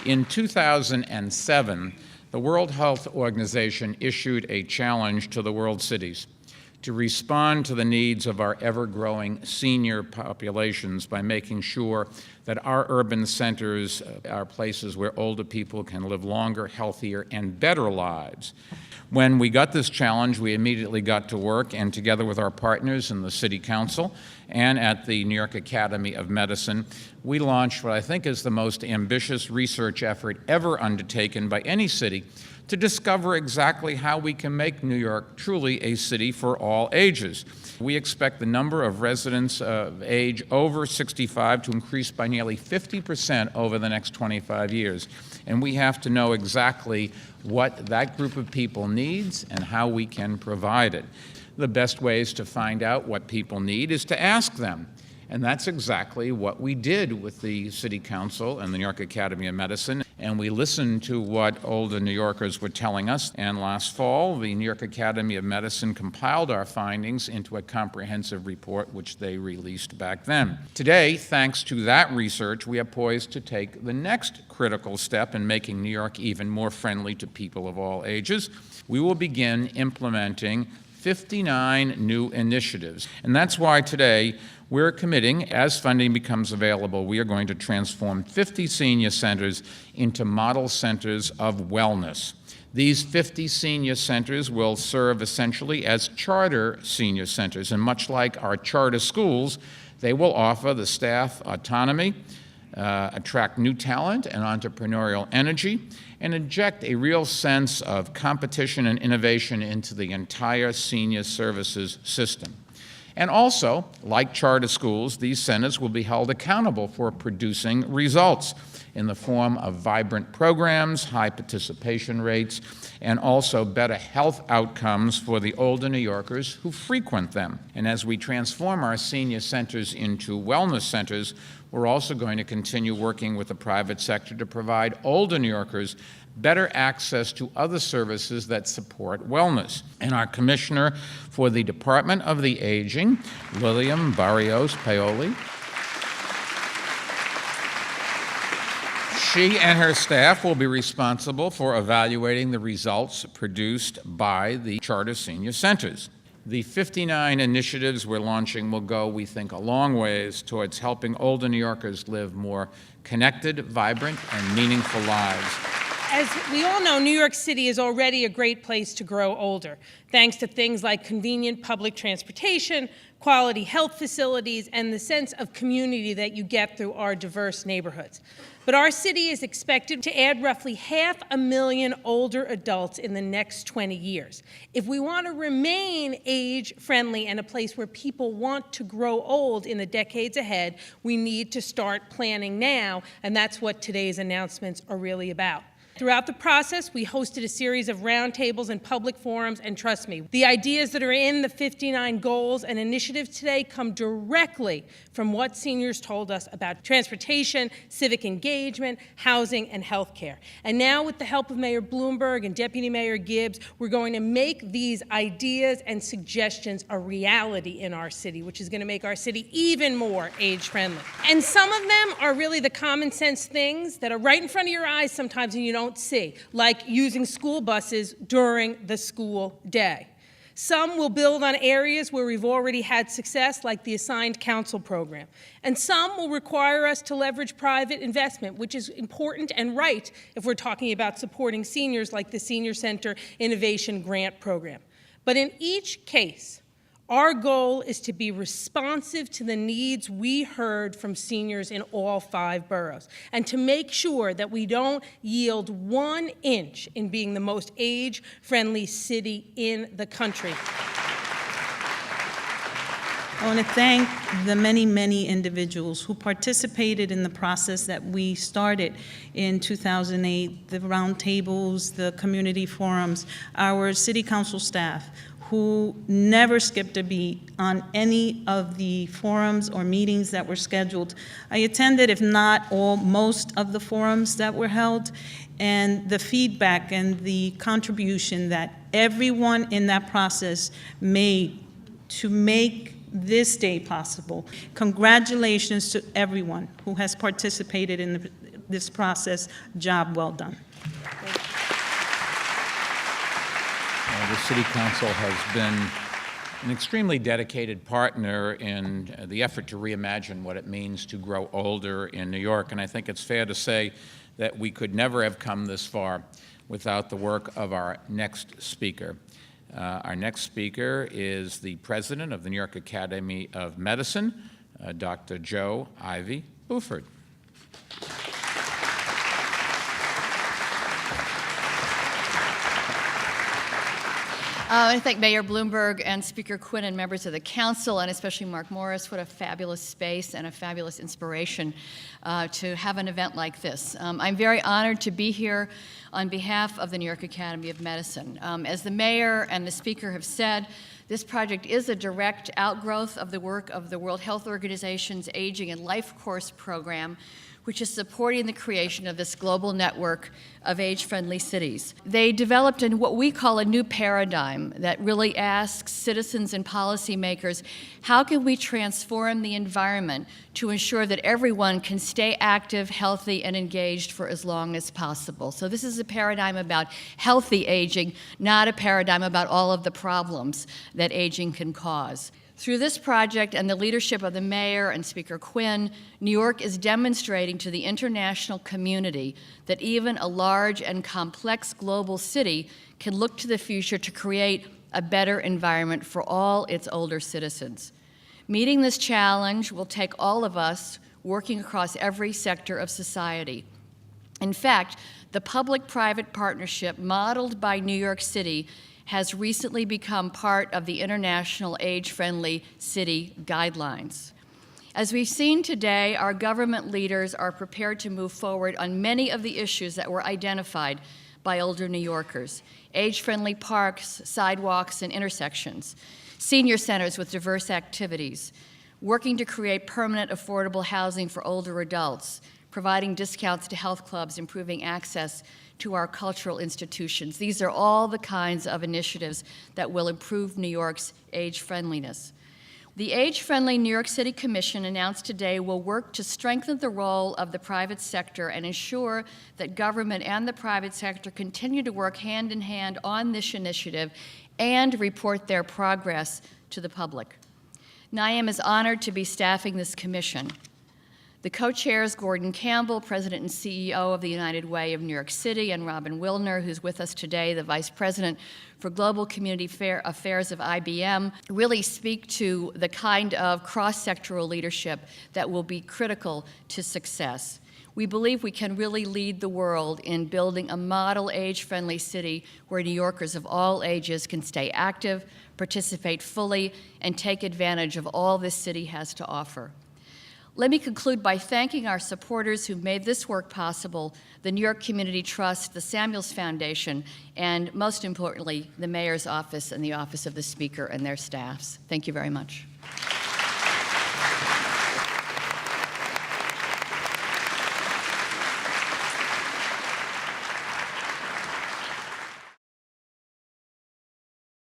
In 2007, the World Health Organization issued a challenge to the world cities to respond to the needs of our ever-growing senior populations by making sure that our urban centers are places where older people can live longer, healthier, and better lives. When we got this challenge, we immediately got to work, and together with our partners in the City Council and at the New York Academy of Medicine, we launched what I think is the most ambitious research effort ever undertaken by any city to discover exactly how we can make New York truly a city for all ages. We expect the number of residents of age over 65 to increase by nearly 50% over the next 25 years. And we have to know exactly what that group of people needs and how we can provide it. The best ways to find out what people need is to ask them. And that's exactly what we did with the City Council and the New York Academy of Medicine. And we listened to what older New Yorkers were telling us. And last fall, the New York Academy of Medicine compiled our findings into a comprehensive report, which they released back then. Today, thanks to that research, we are poised to take the next critical step in making New York even more friendly to people of all ages. We will begin implementing 59 new initiatives. And that's why today we're committing, as funding becomes available, we are going to transform 50 senior centers into model centers of wellness. These 50 senior centers will serve essentially as charter senior centers, and much like our charter schools, they will offer the staff autonomy, attract new talent and entrepreneurial energy, and inject a real sense of competition and innovation into the entire senior services system. And also, like charter schools, these centers will be held accountable for producing results in the form of vibrant programs, high participation rates, and also better health outcomes for the older New Yorkers who frequent them. And as we transform our senior centers into wellness centers, we're also going to continue working with the private sector to provide older New Yorkers better access to other services that support wellness. And our commissioner for the Department of the Aging, William Barrios Paoli, she and her staff will be responsible for evaluating the results produced by the charter senior centers. The 59 initiatives we're launching will go, we think, a long ways towards helping older New Yorkers live more connected, vibrant, and meaningful lives. As we all know, New York City is already a great place to grow older, thanks to things like convenient public transportation, quality health facilities, and the sense of community that you get through our diverse neighborhoods. But our city is expected to add roughly 500,000 older adults in the next 20 years. If we want to remain age-friendly and a place where people want to grow old in the decades ahead, we need to start planning now, and that's what today's announcements are really about. Throughout the process, we hosted a series of roundtables and public forums, and trust me, the ideas that are in the 59 goals and initiatives today come directly from what seniors told us about transportation, civic engagement, housing, and health care. And now, with the help of Mayor Bloomberg and Deputy Mayor Gibbs, we're going to make these ideas and suggestions a reality in our city, which is going to make our city even more age-friendly. And some of them are really the common sense things that are right in front of your eyes sometimes and you don't see, like using school buses during the school day. Some will build on areas where we've already had success, like the assigned council program. And some will require us to leverage private investment, which is important and right if we're talking about supporting seniors, like the Senior Center Innovation Grant Program. But in each case, our goal is to be responsive to the needs we heard from seniors in all 5 boroughs, and to make sure that we don't yield 1 inch in being the most age-friendly city in the country. I want to thank the many, many individuals who participated in the process that we started in 2008, the roundtables, the community forums, our city council staff, who never skipped a beat on any of the forums or meetings that were scheduled. I attended, if not all, most of the forums that were held, and the feedback and the contribution that everyone in that process made to make this day possible. Congratulations to everyone who has participated in the this process. Job well done. The City Council has been an extremely dedicated partner in the effort to reimagine what it means to grow older in New York, and I think it's fair to say that we could never have come this far without the work of our next speaker. Our next speaker is the president of the New York Academy of Medicine, Dr. Jo Ivey Boufford. I want to thank Mayor Bloomberg and Speaker Quinn and members of the council, and especially Mark Morris. What a fabulous space and a fabulous inspiration to have an event like this. I'm very honored to be here on behalf of the New York Academy of Medicine. As the mayor and the speaker have said, this project is a direct outgrowth of the work of the World Health Organization's Aging and Life Course program, which is supporting the creation of this global network of age-friendly cities. They developed what we call a new paradigm that really asks citizens and policymakers, how can we transform the environment to ensure that everyone can stay active, healthy, and engaged for as long as possible? So this is a paradigm about healthy aging, not a paradigm about all of the problems that aging can cause. Through this project and the leadership of the mayor and Speaker Quinn, New York is demonstrating to the international community that even a large and complex global city can look to the future to create a better environment for all its older citizens. Meeting this challenge will take all of us working across every sector of society. In fact, the public-private partnership modeled by New York City has recently become part of the International Age-Friendly City Guidelines. As we've seen today, our government leaders are prepared to move forward on many of the issues that were identified by older New Yorkers: age-friendly parks, sidewalks, and intersections, senior centers with diverse activities, working to create permanent affordable housing for older adults, providing discounts to health clubs, improving access to our cultural institutions. These are all the kinds of initiatives that will improve New York's age-friendliness. The Age-Friendly New York City Commission announced today will work to strengthen the role of the private sector and ensure that government and the private sector continue to work hand in hand on this initiative and report their progress to the public. NYM is honored to be staffing this commission. The co-chairs, Gordon Campbell, President and CEO of the United Way of New York City, and Robin Wilner, who's with us today, the Vice President for Global Community Affairs of IBM, really speak to the kind of cross-sectoral leadership that will be critical to success. We believe we can really lead the world in building a model age-friendly city where New Yorkers of all ages can stay active, participate fully, and take advantage of all this city has to offer. Let me conclude by thanking our supporters who made this work possible, the New York Community Trust, the Samuels Foundation, and most importantly, the Mayor's Office and the Office of the Speaker and their staffs. Thank you very much.